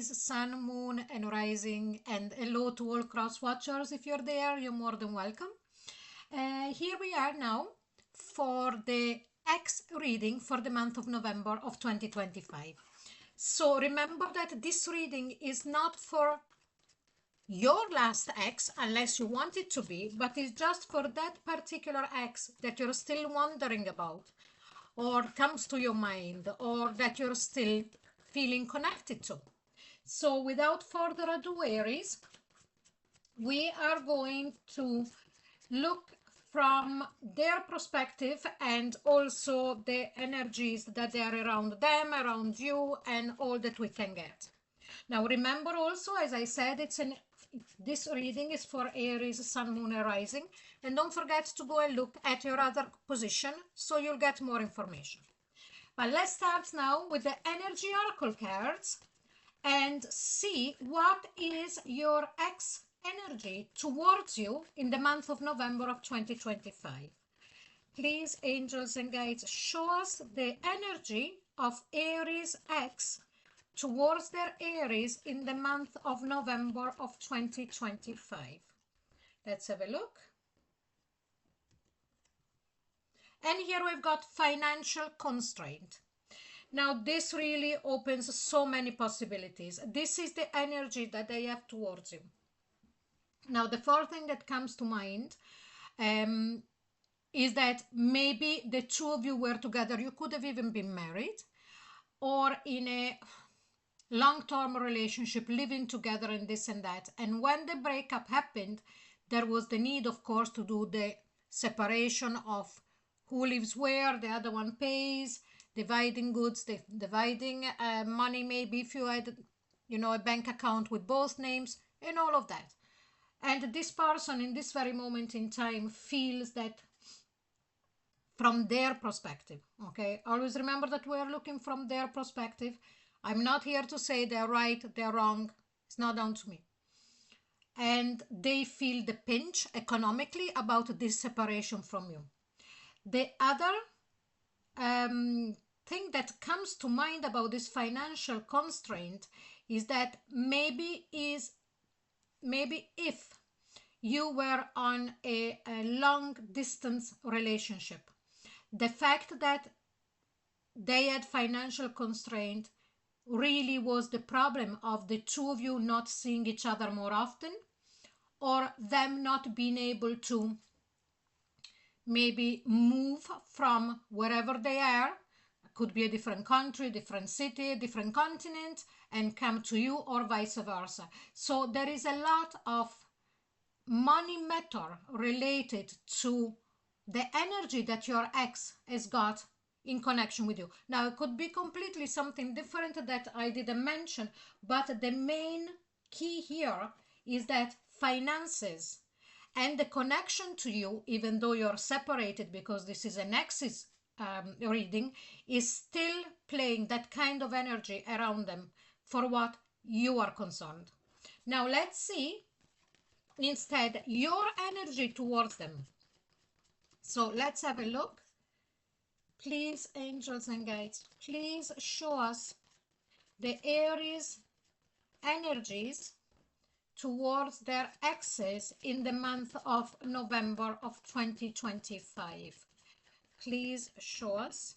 Aries, Sun, Moon, and Rising, and hello to all cross watchers. If you're there, you're more than welcome. Here we are now for the X reading for the month of November of 2025. So remember that this reading is not for your last X unless you want it to be, but it's just for that particular X that you're still wondering about, or comes to your mind, or that you're still feeling connected to. So without further ado, Aries, we are going to look from their perspective and also the energies that are around them, around you, and all that we can get. Now remember also, as I said, this reading is for Aries, Sun, Moon, and Rising. And don't forget to go and look at your other position so you'll get more information. But let's start now with the energy oracle cards and see what is your X energy towards you in the month of November of 2025. Please, angels and guides, show us the energy of Aries X towards their Aries in the month of November of 2025. Let's have a look. And here we've got financial constraint. Now this really opens so many possibilities. This is the energy that they have towards you. Now the first thing that comes to mind is that maybe the two of you were together. You could have even been married or in a long-term relationship, living together and this and that. And when the breakup happened, there was the need, of course, to do the separation of who lives where, the other one pays, dividing goods, dividing money, maybe if you had, a bank account with both names and all of that. And this person in this very moment in time feels that from their perspective, okay? Always remember that we're looking from their perspective. I'm not here to say they're right, they're wrong. It's not down to me. And they feel the pinch economically about this separation from you. The other thing that comes to mind about this financial constraint is that maybe if you were on a long distance relationship, the fact that they had financial constraint really was the problem of the two of you not seeing each other more often, or them not being able to maybe move from wherever they are, could be a different country, different city, different continent, and come to you, or vice versa. So there is a lot of money matter related to the energy that your ex has got in connection with you. Now, it could be completely something different that I didn't mention, but the main key here is that finances and the connection to you, even though you're separated, because this is an ex's reading, is still playing that kind of energy around them for what you are concerned. Now, let's see instead your energy towards them. So let's have a look. Please, angels and guides, please show us the Aries energies towards their exes in the month of November of 2025. Please show us.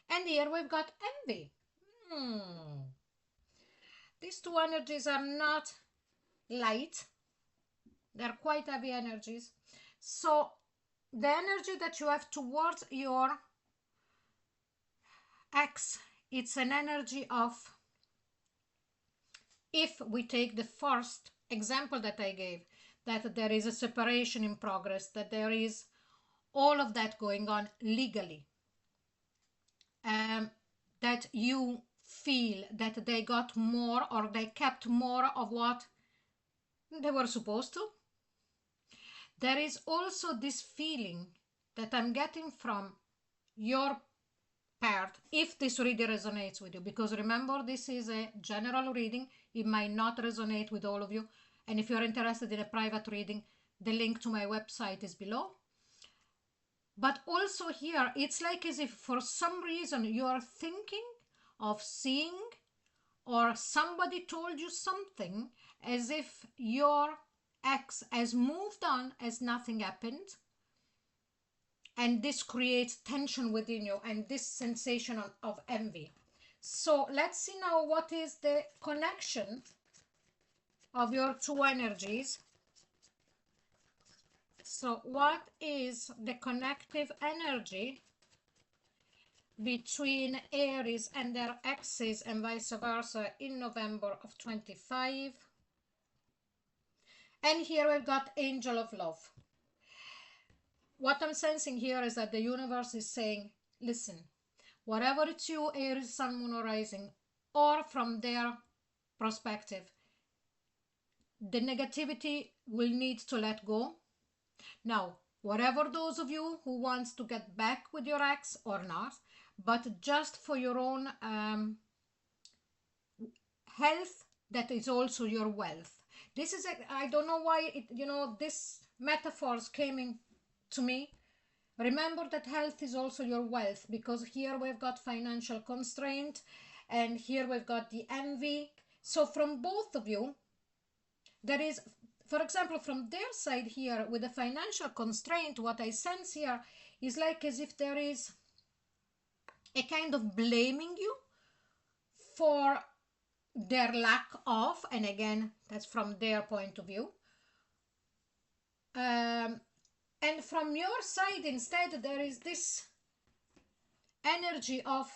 And here we've got envy. These two energies are not light. They're quite heavy energies. So the energy that you have towards your ex, it's an energy of, if we take the first example that I gave, that there is a separation in progress, that there is all of that going on legally, that you feel that they got more or they kept more of what they were supposed to. There is also this feeling that I'm getting from your part, if this really resonates with you, because remember, this is a general reading. It might not resonate with all of you. And if you're interested in a private reading, the link to my website is below. But also here, it's like as if for some reason you are thinking of seeing, or somebody told you something, as if your ex has moved on as nothing happened. And this creates tension within you and this sensation of envy. So let's see now what is the connection of your two energies. So what is the connective energy between Aries and their exes and vice versa in November of 25? And here we've got Angel of Love. What I'm sensing here is that the universe is saying, listen, whatever it's you, Aries, Sun, Moon, or Rising, or from their perspective, the negativity will need to let go. Now, whatever those of you who wants to get back with your ex or not, but just for your own health, that is also your wealth. This is, I don't know why, this metaphors came in to me. Remember that health is also your wealth, because here we've got financial constraint and here we've got the envy. So from both of you, there is, for example, from their side here with the financial constraint, what I sense here is like as if there is a kind of blaming you for their lack of, and again, that's from their point of view. And from your side, instead, there is this energy of,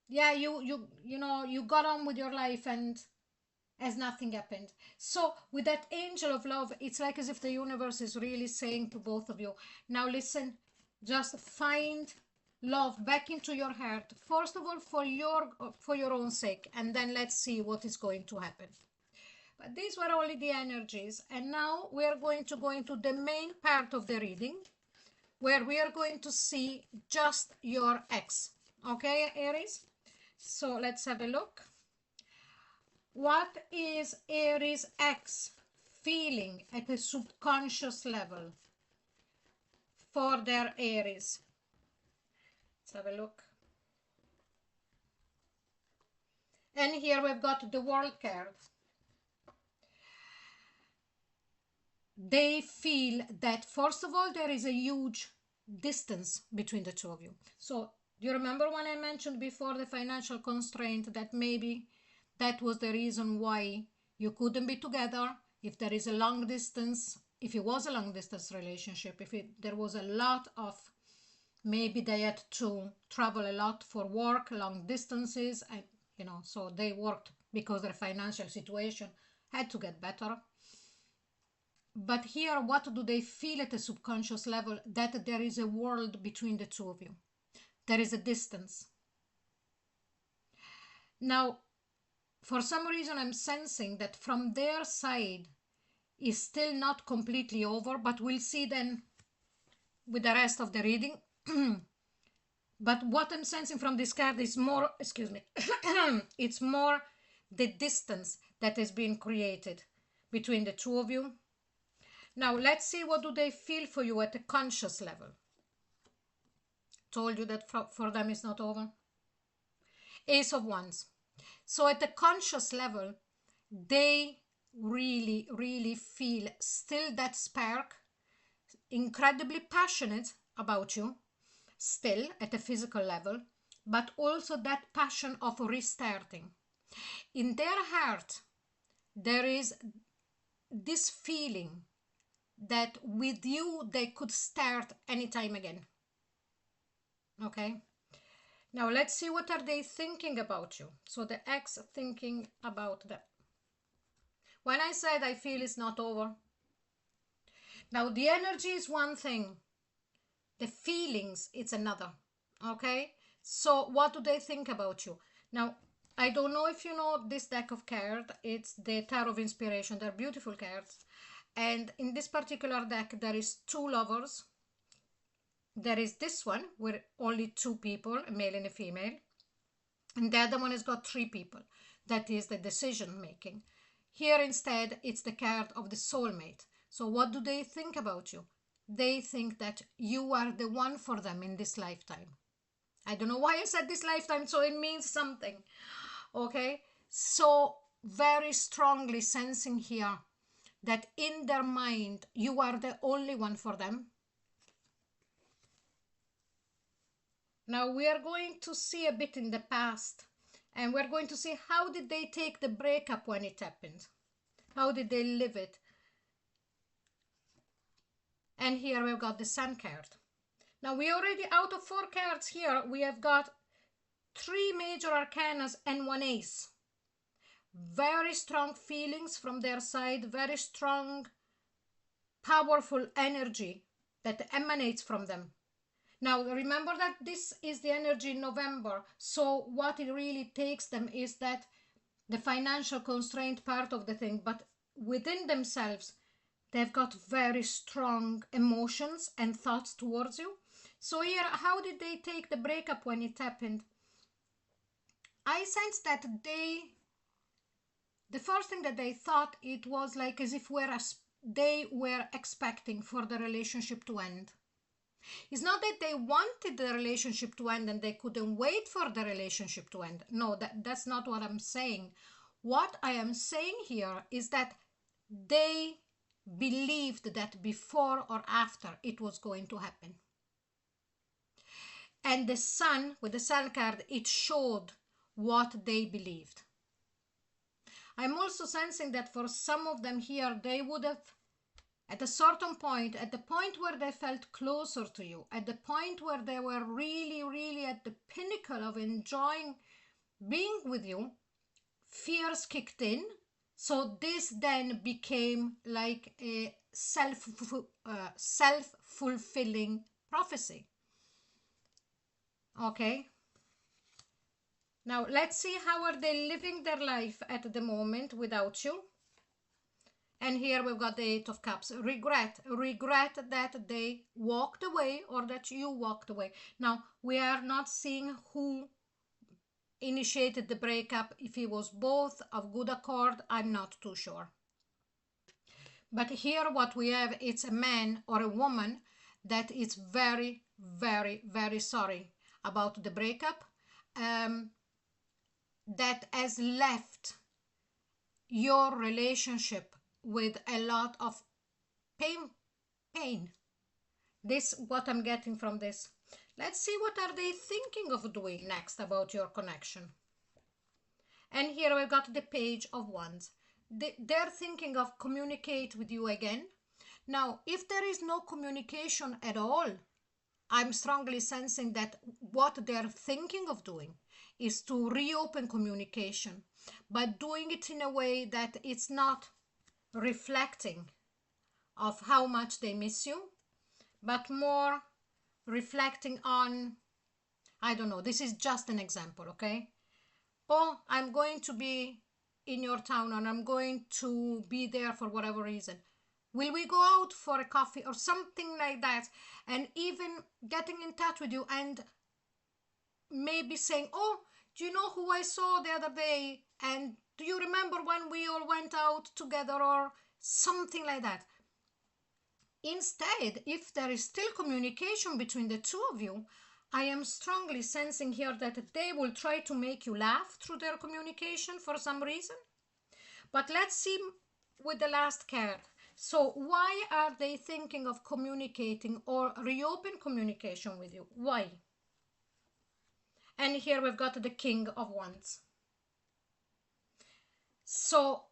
yeah, you got on with your life and as nothing happened. So with that Angel of Love, it's like as if the universe is really saying to both of you, now listen, just find love back into your heart, first of all for your own sake, and then let's see what is going to happen. But these were only the energies, and now we are going to go into the main part of the reading, where we are going to see just your ex. Okay, Aries? So let's have a look. What is Aries ex feeling at a subconscious level for their Aries? Let's have a look. And here we've got the World card. They feel that, first of all, there is a huge distance between the two of you. So do you remember when I mentioned before the financial constraint, that maybe that was the reason why you couldn't be together? If there is a long distance, if it was a long distance relationship, there was a lot of, maybe they had to travel a lot for work, long distances, and so they worked because their financial situation had to get better. But here, what do they feel at a subconscious level? That there is a world between the two of you. There is a distance. Now, for some reason, I'm sensing that from their side is still not completely over, but we'll see then with the rest of the reading. But what I'm sensing from this card is more, excuse me, it's more the distance that has been created between the two of you. Now, let's see what do they feel for you at a conscious level. Told you that for them it's not over. Ace of Wands. So at the conscious level, they really, really feel still that spark, incredibly passionate about you, still at a physical level, but also that passion of restarting. In their heart, there is this feeling that with you they could start anytime again. Okay, now let's see what are they thinking about you. So the ex thinking about them. When I said I feel it's not over, now the energy is one thing, the feelings it's another. Okay, so what do they think about you? Now, I don't know if you know this deck of cards. It's the Tarot of Inspiration. They're beautiful cards. And in this particular deck, there is two lovers. There is this one with only two people, a male and a female. And the other one has got three people. That is the decision making. Here instead, it's the card of the soulmate. So what do they think about you? they think that you are the one for them in this lifetime. I don't know why I said this lifetime, so it means something. Okay? So, very strongly sensing here that in their mind, you are the only one for them. Now, we are going to see a bit in the past, and we're going to see how did they take the breakup when it happened. How did they live it? And here we've got the Sun card. Now, we already, out of 4 cards here, we have got 3 major arcanas and 1 ace. Very strong feelings from their side, very strong, powerful energy that emanates from them. Now, remember that this is the energy in November, so what it really takes them is that the financial constraint part of the thing, but within themselves, they've got very strong emotions and thoughts towards you. So here, how did they take the breakup when it happened? I sense that the first thing that they thought, it was like as if they were expecting for the relationship to end. It's not that they wanted the relationship to end and they couldn't wait for the relationship to end. No, that's not what I'm saying. What I am saying here is that they believed that before or after it was going to happen. And the Sun, with the Sun card, it showed what they believed. I'm also sensing that for some of them here, they would have, at a certain point, at the point where they felt closer to you, at the point where they were really, really at the pinnacle of enjoying being with you, fears kicked in. So this then became like a self-fulfilling prophecy. Okay. Now let's see how are they living their life at the moment without you. And here we've got the 8 of Cups. Regret that they walked away or that you walked away. Now, we are not seeing who initiated the breakup. If it was both of good accord, I'm not too sure. But here what we have, it's a man or a woman that is very, very, very sorry about the breakup. That has left your relationship with a lot of pain. This what I'm getting from this. Let's see what are they thinking of doing next about your connection. And here we've got the Page of Wands. They're thinking of communicate with you again. Now, if there is no communication at all, I'm strongly sensing that what they're thinking of doing is to reopen communication, but doing it in a way that it's not reflecting of how much they miss you, but more reflecting on, I don't know, this is just an example, okay? Oh, I'm going to be in your town and I'm going to be there for whatever reason. Will we go out for a coffee or something like that? And even getting in touch with you and maybe saying, oh, do you know who I saw the other day? And do you remember when we all went out together or something like that? Instead, if there is still communication between the two of you, I am strongly sensing here that they will try to make you laugh through their communication for some reason. But let's see with the last card. So why are they thinking of communicating or reopen communication with you? Why? And here we've got the King of Wands. So,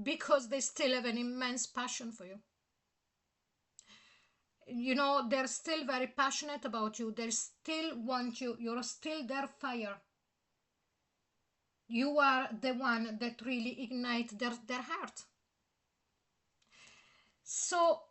because they still have an immense passion for you. You know, they're still very passionate about you. They still want you. You're still their fire. You are the one that really ignites their heart. So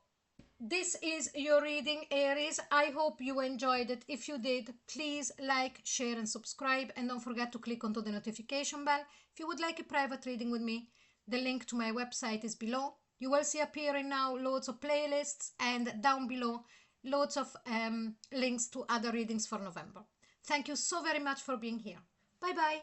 this is your reading, Aries. I hope you enjoyed it. If you did, please like, share and subscribe, and don't forget to click onto the notification bell. If you would like a private reading with me, the link to my website is below. You will see appearing now loads of playlists, and down below loads of links to other readings for November. Thank you so very much for being here. Bye bye.